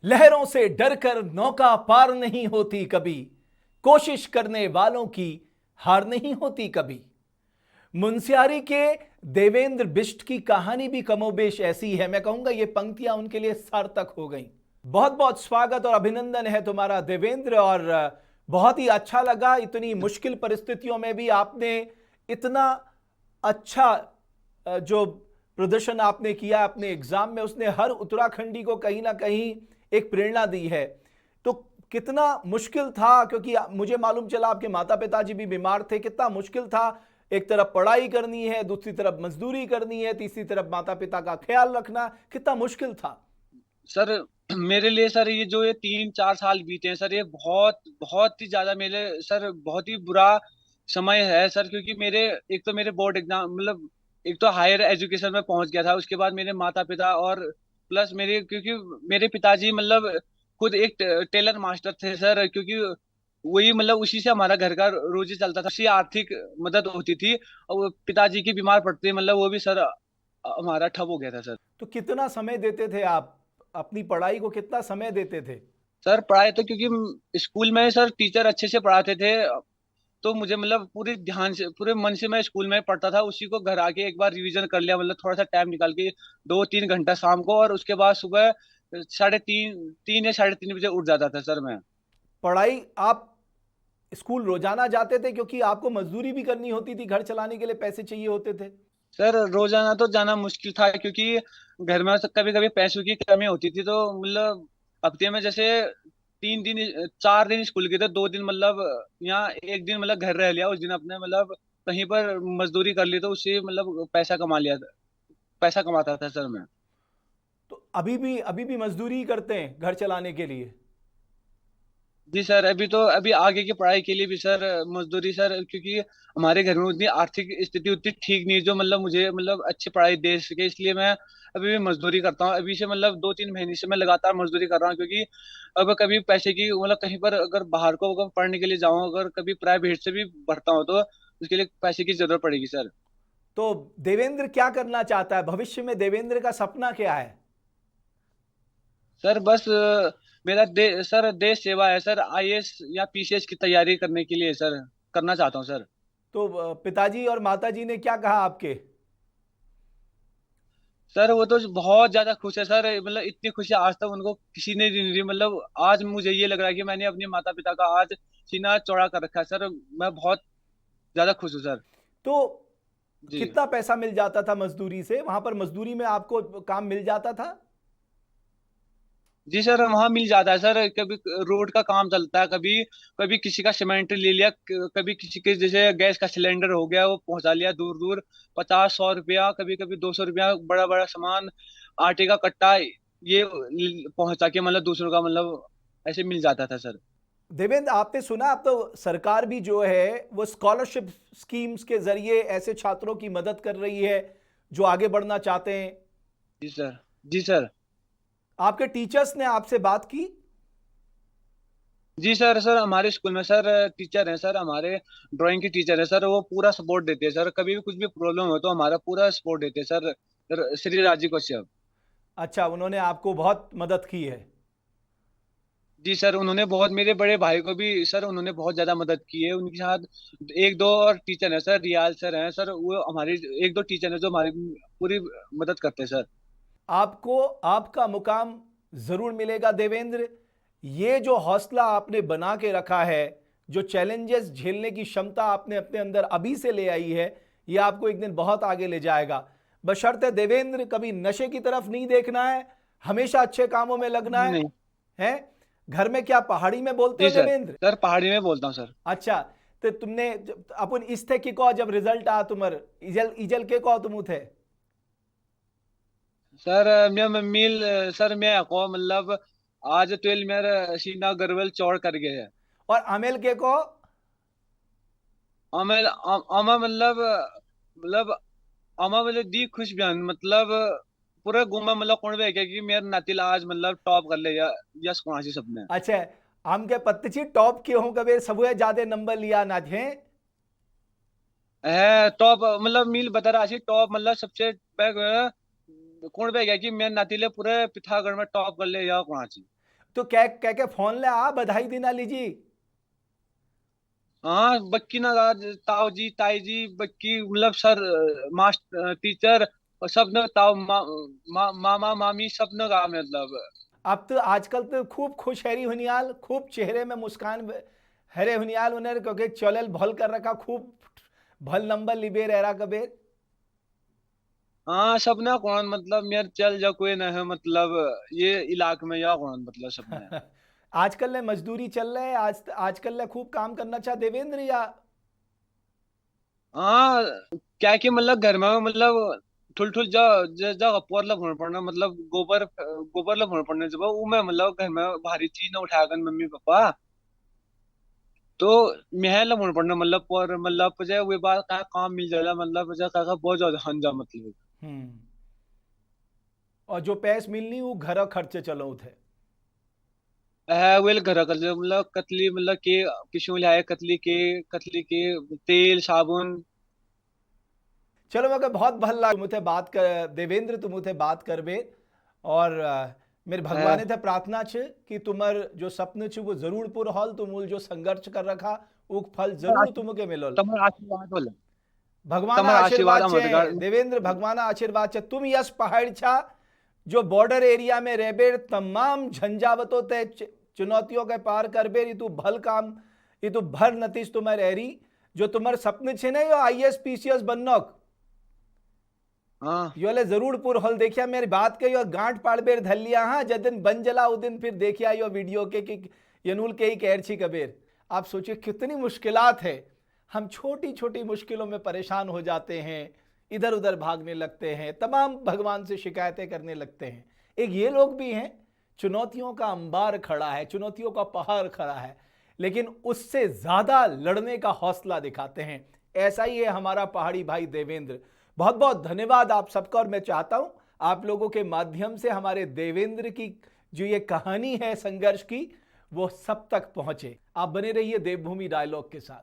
लहरों से डरकर नौका पार नहीं होती कभी, कोशिश करने वालों की हार नहीं होती कभी। मुंशियारी के देवेंद्र बिष्ट की कहानी भी कमोबेश ऐसी है। मैं कहूंगा ये पंक्तियां उनके लिए सार्थक हो गई। बहुत बहुत स्वागत और अभिनंदन है तुम्हारा देवेंद्र। और बहुत ही अच्छा लगा, इतनी मुश्किल परिस्थितियों में भी आपने इतना अच्छा जो प्रदर्शन आपने किया अपने एग्जाम में, उसने हर उत्तराखंडी को कहीं ना कहीं एक प्रेरणा दी है। तो कितना मुश्किल था, क्योंकि मुझे मालूम चला आपके माता पिताजी भी बीमार थे, कितना मुश्किल था। एक तरफ पढ़ाई करनी है, दूसरी तरफ मजदूरी करनी है, तीसरी तरफ माता पिता का ख्याल रखना, कितना मुश्किल था। सर मेरे लिए सर ये जो ये 3-4 साल बीते हैं सर, ये बहुत बहुत ही ज्यादा मेरे सर बहुत ही बुरा समय है सर। क्योंकि मेरे एक तो मेरे बोर्ड एग्जाम मतलब एक तो हायर एजुकेशन में पहुंच गया था, उसके बाद मेरे माता पिता और प्लस मेरे, क्योंकि मेरे पिताजी मतलब खुद एक टेलर मास्टर थे सर। क्योंकि वही मतलब उसी से हमारा घर का रोजी चलता था, उसी आर्थिक मदद होती थी। और वो पिताजी की बीमार पड़ते मतलब वो भी सर हमारा ठप हो गया था सर। तो कितना समय देते थे आप अपनी पढ़ाई को, कितना समय देते थे? सर पढ़ाई तो क्योंकि स्कूल में सर टीचर अच्छे से पढ़ाते थे, तो मुझे मतलब पूरे ध्यान से पूरे मन से मैं स्कूल में पढ़ता था। उसी को घर आके एक बार रिवीजन कर लिया, मतलब थोड़ा सा टाइम निकाल के 2-3 घंटा शाम को, और उसके बाद सुबह 3:30 3 या 3:30 बजे उठ जाता था सर मैं। पढ़ाई आप स्कूल रोजाना जाते थे, क्योंकि आपको मजदूरी भी करनी होती थी, घर चलाने के लिए पैसे चाहिए होते थे? सर रोजाना तो जाना मुश्किल था, क्योंकि घर में कभी कभी पैसों की कमी होती थी। तो मतलब हफ्ते में जैसे 3 दिन 4 दिन स्कूल के थे, 2 दिन मतलब यहाँ, एक दिन मतलब घर रह लिया, उस दिन अपने मतलब कहीं पर मजदूरी कर ली, तो उससे मतलब पैसा कमा लिया था, पैसा कमाता था सर मैं। तो अभी भी मजदूरी ही करते हैं घर चलाने के लिए? जी सर, अभी आगे की पढ़ाई के लिए भी सर मजदूरी सर, क्योंकि हमारे घर में उतनी आर्थिक स्थिति उतनी ठीक नहीं है जो मतलब मुझे मतलब अच्छी पढ़ाई दे सके। इसलिए मैं अभी भी मजदूरी करता हूँ। अभी से मतलब 2-3 महीने से मैं लगातार मजदूरी कर रहा हूँ, क्योंकि अब कभी पैसे की मतलब कहीं पर अगर बाहर को अगर पढ़ने के लिए जाऊँ, अगर कभी प्राइवेट से भी भरता हूँ, तो उसके लिए पैसे की जरूरत पड़ेगी सर। तो देवेंद्र क्या करना चाहता है भविष्य में? देवेंद्र का सपना क्या है? सर बस मेरा सर देश सेवा है सर, आईएएस या पीसीएस की तैयारी करने के लिए सर करना चाहता हूँ सर। तो पिताजी और माताजी ने क्या कहा आपके? सर वो तो बहुत ज्यादा खुश है सर, मतलब इतनी खुशी आज तक उनको किसी ने नहीं दी। मतलब आज मुझे ये लग रहा है कि मैंने अपने माता पिता का आज सीना चौड़ा कर रखा है सर। मैं बहुत ज्यादा खुश हूँ सर। तो जी। कितना पैसा मिल जाता था मजदूरी से? वहां पर मजदूरी में आपको काम मिल जाता था? जी सर, वहाँ मिल जाता है सर। कभी रोड का काम चलता है, कभी कभी किसी का सीमेंट ले लिया, कभी किसी के जैसे गैस का सिलेंडर हो गया वो पहुंचा लिया दूर दूर, 50-100 रुपया, कभी कभी 200 रुपया, बड़ा बड़ा सामान, आटे का कट्टा, ये पहुंचा के मतलब दूसरों का मतलब ऐसे मिल जाता था सर। देवेंद्र, आपने सुना, अब तो सरकार भी जो है वो स्कॉलरशिप स्कीम्स के जरिए ऐसे छात्रों की मदद कर रही है जो आगे बढ़ना चाहते हैं। जी सर। जी सर। आपके टीचर्स ने आपसे बात की? जी सर, सर हमारे स्कूल में सर टीचर हैं सर, हमारे ड्राइंग के टीचर हैं सर, वो पूरा सपोर्ट देते हैं सर। कभी भी कुछ भी प्रॉब्लम हो तो हमारा पूरा सपोर्ट देते हैं सर। श्री राजीव कश्यप। अच्छा, उन्होंने आपको बहुत मदद की है। जी सर, उन्होंने बहुत, मेरे बड़े भाई को भी सर उन्होंने बहुत ज्यादा मदद की है। उनके साथ एक दो और टीचर हैं सर, रियाल सर हैं सर, वो हमारी एक दो टीचर हैं जो हमारी पूरी मदद करते हैं सर। आपको आपका मुकाम जरूर मिलेगा देवेंद्र। ये जो हौसला आपने बना के रखा है, जो चैलेंजेस झेलने की क्षमता आपने अपने अंदर अभी से ले आई है, ये आपको एक दिन बहुत आगे ले जाएगा। बशर्ते देवेंद्र कभी नशे की तरफ नहीं देखना है, हमेशा अच्छे कामों में लगना जी नहीं। है। घर में क्या पहाड़ी में बोलते हो जी सर। देवेंद्र? सर पहाड़ी में बोलता हूँ सर। अच्छा। तो तुमने अपन इस थे कि को जब रिजल्ट आ तुम्हार इजल इजल के को तुम थे? सर मैं मील सर मैं को मतलब आज 12 मेरा सीना गर्वल चौड़ कर गए है। और अमेल के को? आमेल आमा मतलब आमा मतलब दी खुश बयान मतलब पूरा गुम्मा मतलब कौन भी है क्या कि मेरे नातिला आज मतलब टॉप कर ले या यस कौन सी सबने अच्छा, हम के पत्ती टॉप के हों कबे सब ज्यादा नंबर लिया ना थे? है टॉप मतलब मील बता रहा सी टॉप मतलब सबसे कौन भी है क्या कि मेरे नातिले पूरे पिथागढ़ में टॉप कर ले या कौन सी। तो क्या कह के फोन ले आ बधाई देना लीजिए। हाँ बक्की ना ताऊ जी ताई जी बक्की मतलब सर मास्टर टीचर और सब ने ताऊ मामा मामी सब ने कहा मतलब। अब तो आजकल तो खूब खुश हैरी हुनियाल, खूब चेहरे में मुस्कान हरे हुनियाल उन्हें, क्योंकि चलल भल कर रखा खूब, भल नंबर लिबे रह रहा कबे। हाँ सब ने कौन मतलब मेरे चल जा कोई ना है मतलब ये इलाके में या कौन मतलब सब ने। आजकल ने मजदूरी चल रहे, आजकल ने खूब काम करना चाह देवेंद्र या। हाँ क्या कि मतलब घर में मतलब ठुल ठुल जा जा जा गप्पोर ला भून पड़ना मतलब गोबर गोबर ला भून पड़ने जब वो मैं मतलब घर में भारी चीज ना उठाया कर मम्मी पापा। तो महल ला भून पड़ना मतलब पर मतलब पजे वे बात का काम मिल जाला मतलब पजे का बहुत ज्यादा हंजा मतलब। हम्म। और जो पैस मिलनी वो घर खर्चे चलो थे। है वेल घर कर मतलब कतली मतलब के पिछू लाए कतली के तेल साबुन। चलो मगर बहुत भल लाग मुझे बात कर देवेंद्र, तुम मुझे बात करबे। और मेरे है भगवान थे प्रार्थना छ कि तुम्हार जो सपन छ वो जरूर पूरा हॉल, तुम जो संघर्ष कर रखा वो फल जरूर तुमके मिलोल। तुम्हारा आशीर्वाद बोले। भगवान तुम्हारा आशीर्वाद आशीर्वाद हम छे अधिकार। देवेंद्र, भगवान आशीर्वाद छे। तुम यस पहाड़ छा जो बॉर्डर एरिया में रहबे, तमाम झंझावतों ते चुनौतियों के पार करबे, ये तू भल काम, ये तू भर नतीज तुम्हें रह रही। जो तुम्हारे सपने छे ना यो आईएएस पीसीएस बननो, हाँ योले जरूर पुर हल देखिया मेरी बात के यो गांठ पाड़बेर धलिया। हाँ जब दिन बन जला उस दिन फिर देखिया यो वीडियो के कि यनुल के ही कहर छी कबीर। आप सोचिए कितनी मुश्किलात है, हम छोटी छोटी मुश्किलों में परेशान हो जाते हैं, इधर उधर भागने लगते हैं, तमाम भगवान से शिकायतें करने लगते हैं। एक ये लोग भी हैं, चुनौतियों का अंबार खड़ा है, चुनौतियों का पहाड़ खड़ा है, लेकिन उससे ज्यादा लड़ने का हौसला दिखाते हैं। ऐसा ही है हमारा पहाड़ी भाई देवेंद्र। बहुत बहुत धन्यवाद आप सबका। और मैं चाहता हूं आप लोगों के माध्यम से हमारे देवेंद्र की जो ये कहानी है संघर्ष की, वो सब तक पहुंचे। आप बने रहिए देवभूमि डायलॉग के साथ।